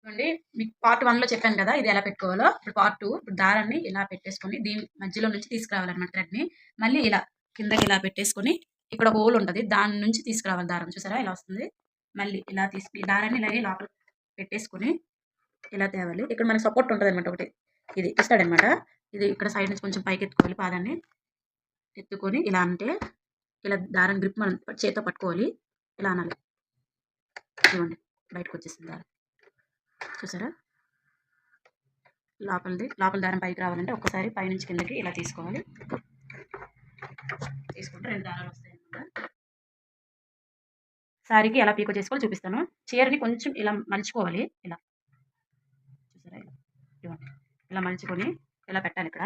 చూడండి మీకు పార్ట్ 1లో చెప్పాను కదా ఇది ఎలా పెట్టుకోవాలో. ఇప్పుడు పార్ట్ 2 ఇప్పుడు దారాన్ని ఇలా పెట్టేసుకొని దీని మధ్యలో నుంచి తీసుకురావాలన్నమాట థ్రెడ్‌ని. మళ్ళీ ఇలా కిందకి ఇలా పెట్టేసుకొని ఇక్కడ ఒక హోల్ ఉంటది. దాని నుంచి తీసుకురావాలి దారం. చూసారా ఇలా వస్తుంది. మళ్ళీ ఇలా తీసుకొని దారాన్ని ఇలాగే లోపల పెట్టేసుకొని ఇలా తేవాలి. ఇక్కడ మనకి సపోర్ట్ ఉంటదన్నమాట ఒకటి. ఇది ఇస్తాడన్నమాట. ఇది ఇక్కడ సైడ్ నుంచి కొంచెం పైకి ఎత్తుకోవాలి పాదాన్ని. ఎత్తుకొని ఇలా అంటే ఇలా దారం గ్రిప్ మనం చేత్తో పట్టుకోవాలి. ఇలా అనాలి. ఇదిగోండి బయటకొచ్చేసింది దారం. చూసారా? లోపల దారం పైకి రావాలంటే ఒక్కసారి పైనుంచి కిందకి ఇలా తీసుకోవాలి. తీసుకుంటే 2 దారాలు వస్తాయన్నమాట. శారీకి ఎలా పీకో చేసుకోవాలో చూపిస్తాను. చీరని కొంచెం ఇలా మలుచుకోవాలి. ఇలా చూసారా? ఇలా ఇదిగోండి ఇలా మలుచుకొని ఇలా పెట్టాలి ఇక్కడ.